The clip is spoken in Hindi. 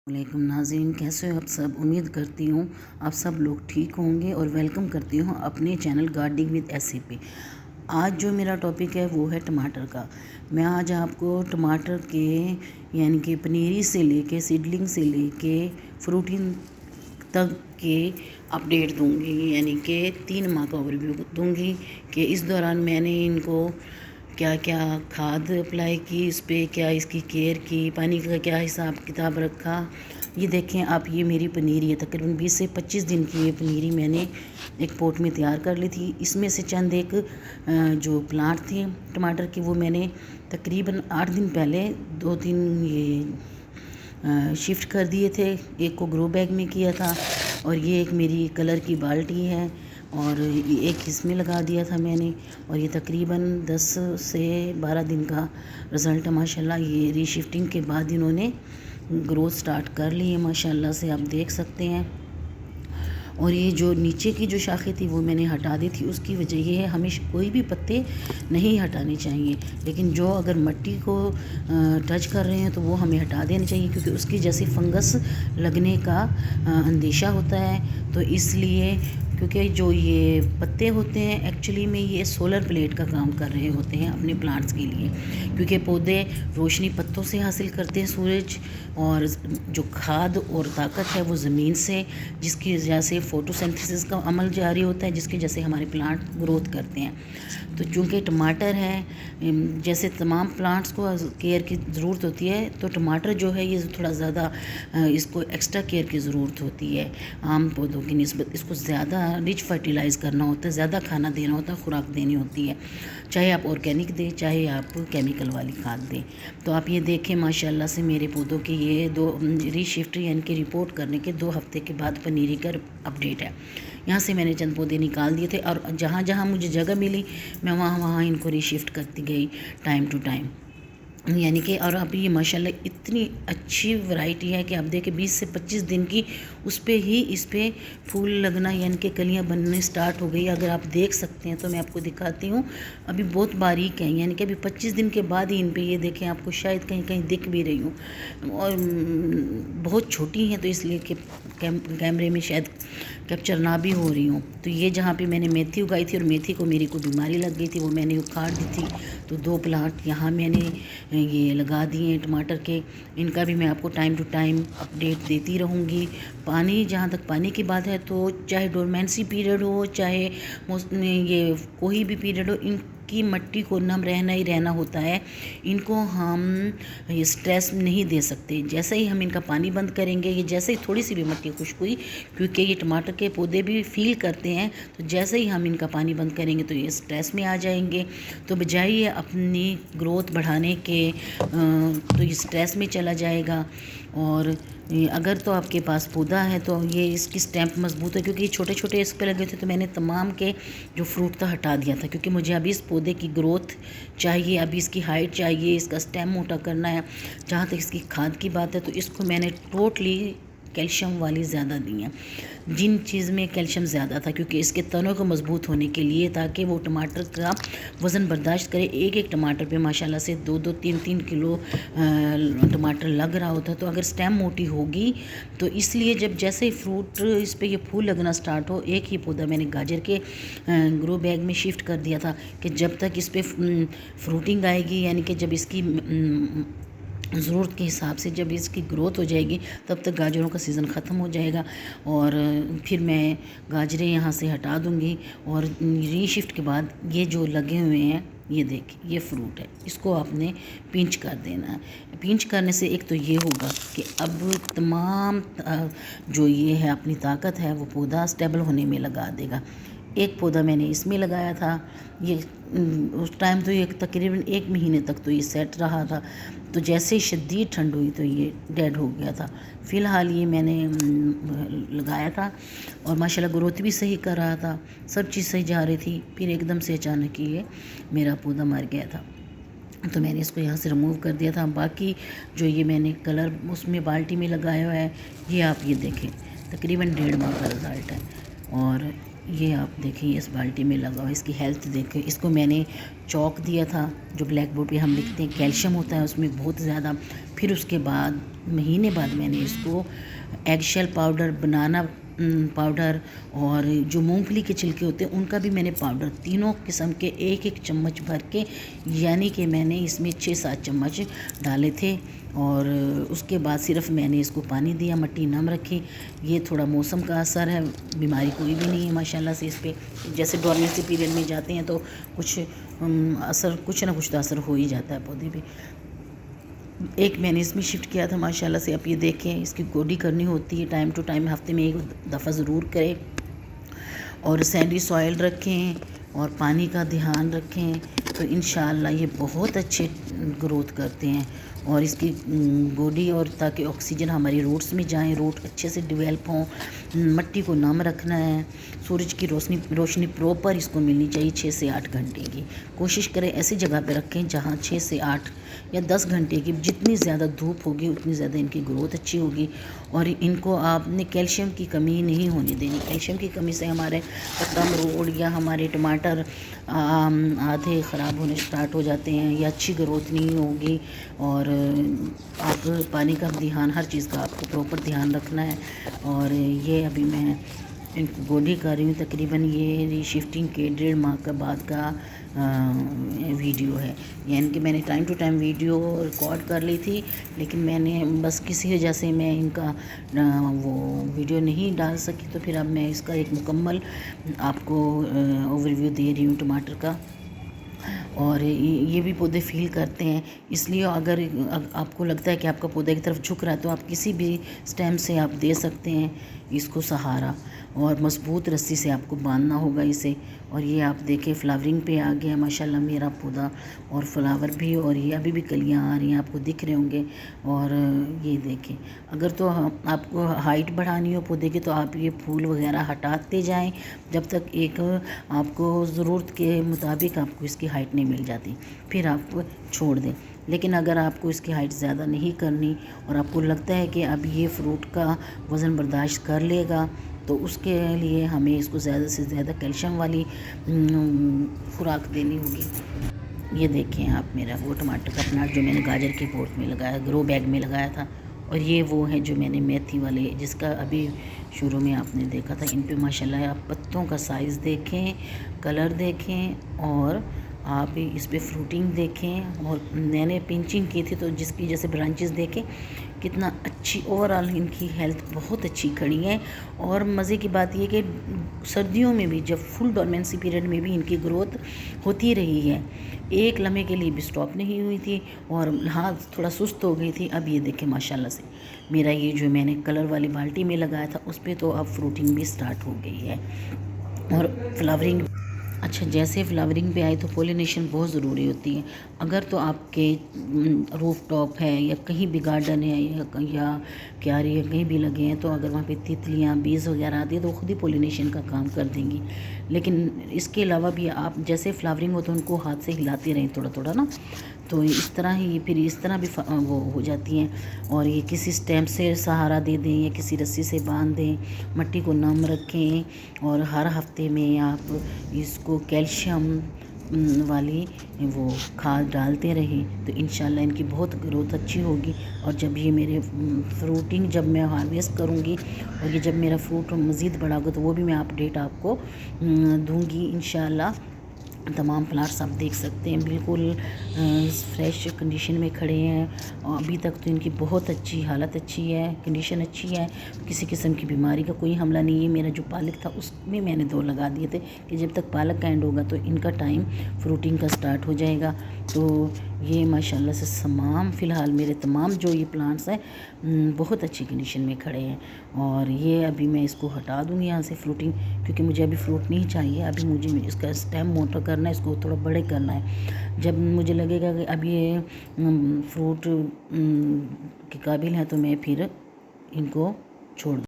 वालेकुम नाज़रीन, कैसे हो आप सब। उम्मीद करती हूँ आप सब लोग ठीक होंगे और वेलकम करती हूँ अपने चैनल गार्डनिंग विद एससी पे। आज जो मेरा टॉपिक है वो है टमाटर का। मैं आज आपको टमाटर के यानी कि पनीरी से लेके सीडलिंग से लेके फ्रूटिंग तक के अपडेट दूंगी, यानी कि 3 माह का ओवरव्यू दूंगी कि इस दौरान मैंने इनको क्या क्या खाद अप्लाई की, इस पर क्या इसकी केयर की, पानी का क्या हिसाब किताब रखा। ये देखें आप, ये मेरी पनीरी है। तकरीबन 20 से 25 दिन की ये पनीरी मैंने एक पोट में तैयार कर ली थी। इसमें से चंद एक जो प्लांट थे टमाटर की वो मैंने तकरीबन 8 दिन पहले 2-3 ये शिफ्ट कर दिए थे। एक को ग्रो बैग में किया था और ये एक मेरी कलर की बाल्टी है और एक इसमें लगा दिया था मैंने। और ये तकरीबन 10 से 12 दिन का रिज़ल्ट है माशाल्लाह। ये रीशिफ्टिंग के बाद इन्होंने ग्रोथ स्टार्ट कर ली है माशाल्लाह से, आप देख सकते हैं। और ये जो नीचे की जो शाखें थी वो मैंने हटा दी थी। उसकी वजह ये है, हमें कोई भी पत्ते नहीं हटाने चाहिए, लेकिन जो अगर मिट्टी को टच कर रहे हैं तो वो हमें हटा देने चाहिए, क्योंकि उसकी जैसे फंगस लगने का अंदेशा होता है। तो इसलिए, क्योंकि जो ये पत्ते होते हैं एक्चुअली में ये सोलर प्लेट का काम कर रहे होते हैं अपने प्लांट्स के लिए, क्योंकि पौधे रोशनी पत्तों से हासिल करते हैं सूरज, और जो खाद और ताकत है वो ज़मीन से, जिसकी वजह से फोटोसिंथेसिस का अमल जारी होता है, जिसकी वजह से हमारे प्लांट ग्रोथ करते हैं। तो चूँकि टमाटर है, जैसे तमाम प्लांट्स को केयर की ज़रूरत होती है, तो टमाटर जो है ये थोड़ा ज़्यादा इसको एक्स्ट्रा केयर की ज़रूरत होती है आम पौधों की निस्बत। इसको ज़्यादा रिच फर्टिलाइज़ करना होता है, ज़्यादा खाना देना होता है, खुराक देनी होती है, चाहे आप ऑर्गेनिक दें चाहे आप केमिकल वाली खाद दें। तो आप ये देखें माशाल्लाह से मेरे पौधों की ये 2 रीशिफ्ट यानी कि रिपोर्ट करने के 2 हफ्ते के बाद पनीरी का अपडेट है। यहाँ से मैंने चंद पौधे निकाल दिए थे और जहाँ जहाँ मुझे जगह मिली मैं वहाँ वहाँ इनको रीशिफ्ट करती गई टाइम टू टाइम, यानी कि। और अभी ये माशाल्लाह इतनी अच्छी वैरायटी है कि आप देखें 20 से 25 दिन की उस पर ही इस पर फूल लगना यानी कि कलियां बनने स्टार्ट हो गई। अगर आप देख सकते हैं तो मैं आपको दिखाती हूँ, अभी बहुत बारीक है, यानी कि अभी 25 दिन के बाद ही इन पे ये देखें, आपको शायद कहीं कहीं दिख भी रही हूँ, और बहुत छोटी हैं तो इसलिए कि कैमरे में शायद कैप्चर ना भी हो रही हूँ। तो ये जहाँ पे मैंने मेथी उगाई थी और मेथी को मेरी को बीमारी लग गई थी, वो मैंने उखाड़ दी थी। तो 2 प्लांट यहाँ मैंने ये लगा दिए हैं टमाटर के। इनका भी मैं आपको टाइम टू टाइम अपडेट देती रहूँगी। पानी, जहाँ तक पानी की बात है, तो चाहे डोरमेंसी पीरियड हो चाहे ये कोई भी पीरियड हो, इनकी मिट्टी को नम रहना ही रहना होता है। इनको हम ये स्ट्रेस नहीं दे सकते। जैसे ही हम इनका पानी बंद करेंगे, ये जैसे ही थोड़ी सी भी मिट्टी खुश्क हुई, क्योंकि ये टमाटर के पौधे भी फील करते हैं, तो जैसे ही हम इनका पानी बंद करेंगे तो ये स्ट्रेस में आ जाएंगे। तो बजाय ये अपनी ग्रोथ बढ़ाने के तो ये स्ट्रेस में चला जाएगा। और अगर तो आपके पास पौधा है तो ये इसकी स्टैम्प मजबूत है, क्योंकि ये छोटे छोटे इस पे लगे थे तो मैंने तमाम के जो फ्रूट था हटा दिया था, क्योंकि मुझे अभी इस पौधे की ग्रोथ चाहिए, अभी इसकी हाइट चाहिए, इसका स्टेम मोटा करना है। जहाँ तक इसकी खाद की बात है तो इसको मैंने टोटली कैल्शियम वाली ज़्यादा दी हैं, जिन चीज़ में कैल्शियम ज़्यादा था, क्योंकि इसके तनों को मजबूत होने के लिए, ताकि वो टमाटर का वज़न बर्दाश्त करे। एक एक टमाटर पे माशाल्लाह से 2-2, 3-3 किलो टमाटर लग रहा होता। तो अगर स्टेम मोटी होगी तो इसलिए जब जैसे ही फ्रूट इस पर ये फूल लगना स्टार्ट हो, एक ही पौधा मैंने गाजर के ग्रो बैग में शिफ्ट कर दिया था कि जब तक इस पर फ्रूटिंग आएगी, यानी कि जब इसकी ज़रूरत के हिसाब से जब इसकी ग्रोथ हो जाएगी तब तक गाजरों का सीज़न ख़त्म हो जाएगा, और फिर मैं गाजरें यहाँ से हटा दूँगी। और रीशिफ्ट के बाद ये जो लगे हुए हैं, ये देखिए ये फ्रूट है, इसको आपने पिंच कर देना है। पिंच करने से एक तो ये होगा कि अब तमाम जो ये है अपनी ताकत है वो पौधा स्टेबल होने में लगा देगा। एक पौधा मैंने इसमें लगाया था, ये उस टाइम तो ये तकरीबन 1 महीने तक तो ये सेट रहा था। तो जैसे ही शदीद ठंड हुई तो ये डेड हो गया था। फ़िलहाल ये मैंने लगाया था और माशाल्लाह ग्रोथ भी सही कर रहा था, सब चीज़ सही जा रही थी। फिर एकदम से अचानक ये मेरा पौधा मर गया था, तो मैंने इसको यहाँ से रिमूव कर दिया था। बाकी जो ये मैंने कलर उसमें बाल्टी में लगाया हुआ है, ये आप ये देखें, तकरीबन 1.5 माह का रिज़ल्ट है। और ये आप देखिए इस बाल्टी में लगा हुआ, इसकी हेल्थ देखें। इसको मैंने चौक दिया था, जो ब्लैक बोर्ड पे हम लिखते हैं, कैल्शियम होता है उसमें बहुत ज़्यादा। फिर उसके बाद महीने बाद मैंने इसको egg shell powder, banana powder और जो मूंगफली के छिलके होते हैं उनका भी मैंने पाउडर, तीनों किस्म के एक एक चम्मच भर के, यानी कि मैंने इसमें 6-7 चम्मच डाले थे। और उसके बाद सिर्फ मैंने इसको पानी दिया, मिट्टी नम रखी। ये थोड़ा मौसम का असर है, बीमारी कोई भी नहीं है माशाल्लाह से इस पर। जैसे डोरमेंसी पीरियड में जाते हैं तो कुछ असर, कुछ ना कुछ तो असर हो ही जाता है पौधे पे। एक मैंने इसमें शिफ्ट किया था माशाल्लाह से। आप ये देखें, इसकी गोडी करनी होती है टाइम टू टाइम, हफ्ते में एक दफ़ा ज़रूर करें। और सैंडी सॉइल रखें और पानी का ध्यान रखें तो इंशाअल्लाह ये बहुत अच्छे ग्रोथ करते हैं। और इसकी गोडी, और ताकि ऑक्सीजन हमारी रूट्स में जाए, रूट अच्छे से डेवलप हों। मिट्टी को नम रखना है, सूरज की रोशनी प्रॉपर इसको मिलनी चाहिए 6 से 8 घंटे की। कोशिश करें ऐसी जगह पे रखें जहाँ 6 से 8 या 10 घंटे की, जितनी ज़्यादा धूप होगी उतनी ज़्यादा इनकी ग्रोथ अच्छी होगी। और इनको आपने कैल्शियम की कमी नहीं होने देनी। कैल्शियम की कमी से हमारे पत्ता मरोड़ या हमारे टमाटर आधे ख़राब होने स्टार्ट हो जाते हैं या अच्छी ग्रोथ नहीं होगी। और आप पानी का ध्यान, हर चीज़ का आपको प्रॉपर ध्यान रखना है। और ये अभी मैं इनको गोडी कर रही हूँ, तकरीबन ये रीशिफ्टिंग के 1.5 माह का बाद का वीडियो है। यानी कि मैंने time to time video record कर ली थी, लेकिन मैंने बस किसी वजह से मैं इनका वो वीडियो नहीं डाल सकी। तो फिर अब मैं इसका एक मुकम्मल आपको ओवरव्यू दे रही हूँ टमाटर का। और ये भी पौधे फील करते हैं, इसलिए अगर आपको लगता है कि आपका पौधा की तरफ झुक रहा है तो आप किसी भी स्टेम से आप दे सकते हैं इसको सहारा। और मजबूत रस्सी से आपको बांधना होगा इसे। और ये आप देखें फ्लावरिंग पे आ गया माशाल्लाह मेरा पौधा, और फ्लावर भी, और ये अभी भी कलियां आ रही हैं, आपको दिख रहे होंगे। और ये देखें, अगर तो आपको हाइट बढ़ानी हो पौधे की तो आप ये फूल वगैरह हटाते जाएं जब तक एक आपको ज़रूरत के मुताबिक आपको इसकी हाइट नहीं मिल जाती, फिर आप छोड़ दें। लेकिन अगर आपको इसकी हाइट ज़्यादा नहीं करनी और आपको लगता है कि अब ये फ्रूट का वज़न बर्दाश्त कर लेगा, तो उसके लिए हमें इसको ज़्यादा से ज़्यादा कैल्शियम वाली खुराक देनी होगी। ये देखें आप मेरा वो टमाटर का प्लांट जो मैंने गाजर के पॉट में लगाया, ग्रो बैग में लगाया था। और ये वो है जो मैंने मेथी वाले, जिसका अभी शुरू में आपने देखा था। इन पे माशाल्लाह आप पत्तों का साइज़ देखें, कलर देखें, और आप इस पे फ्रूटिंग देखें। और मैंने पिंचिंग की थी तो जिसकी जैसे ब्रांचेस देखें कितना अच्छी, ओवरऑल इनकी हेल्थ बहुत अच्छी खड़ी है। और मज़े की बात यह कि सर्दियों में भी, जब फुल डोरमेंसी पीरियड में भी इनकी ग्रोथ होती रही है, एक लम्हे के लिए भी स्टॉप नहीं हुई थी। और हाँ, थोड़ा सुस्त हो गई थी। अब ये देखें माशाल्लाह से मेरा ये जो मैंने कलर वाली बाल्टी में लगाया था उस पर तो अब फ्रूटिंग भी स्टार्ट हो गई है और फ्लावरिंग। अच्छा, जैसे फ्लावरिंग पे आए तो पोलिनेशन बहुत ज़रूरी होती है। अगर तो आपके रूफ टॉप है या कहीं भी गार्डन है या क्यारी है, कहीं भी लगे हैं, तो अगर वहाँ पे तितलियाँ, बीज वगैरह आती है तो खुद ही पोलिनेशन का काम कर देंगी। लेकिन इसके अलावा भी आप जैसे फ्लावरिंग हो तो उनको हाथ से हिलाते रहें थोड़ा थोड़ा ना, तो इस तरह ही फिर इस तरह भी वो हो जाती हैं। और ये किसी स्टेम से सहारा दे दें या किसी रस्सी से बांध दें, मिट्टी को नम रखें। और हर हफ्ते में आप इसको कैल्शियम वाली वो खाद डालते रहें तो इंशाल्लाह इनकी बहुत ग्रोथ अच्छी होगी। और जब ये मेरे फ्रूटिंग, जब मैं हार्वेस्ट करूँगी और ये जब मेरा फ्रूट मज़ीद बड़ा होगा तो वो भी मैं अपडेट आपको दूँगी इंशाल्लाह। तमाम प्लांट्स आप देख सकते हैं बिल्कुल फ्रेश कंडीशन में खड़े हैं। और अभी तक तो इनकी बहुत अच्छी हालत अच्छी है, कंडीशन अच्छी है, किसी किस्म की बीमारी का कोई हमला नहीं है। मेरा जो पालक था उसमें मैंने 2 लगा दिए थे कि जब तक पालक का एंड होगा तो इनका टाइम फ्रूटिंग का स्टार्ट हो जाएगा। तो ये माशाल्लाह से तमाम फ़िलहाल मेरे तमाम जो ये प्लांट्स हैं बहुत अच्छी कंडीशन में खड़े हैं। और ये अभी मैं इसको हटा दूँगी यहाँ से फ्रूटिंग, क्योंकि मुझे अभी फ्रूट नहीं चाहिए। अभी मुझे इसका स्टेम मोटा करना है, इसको थोड़ा बड़े करना है। जब मुझे लगेगा कि अब ये फ्रूट के काबिल है तो मैं फिर इनको छोड़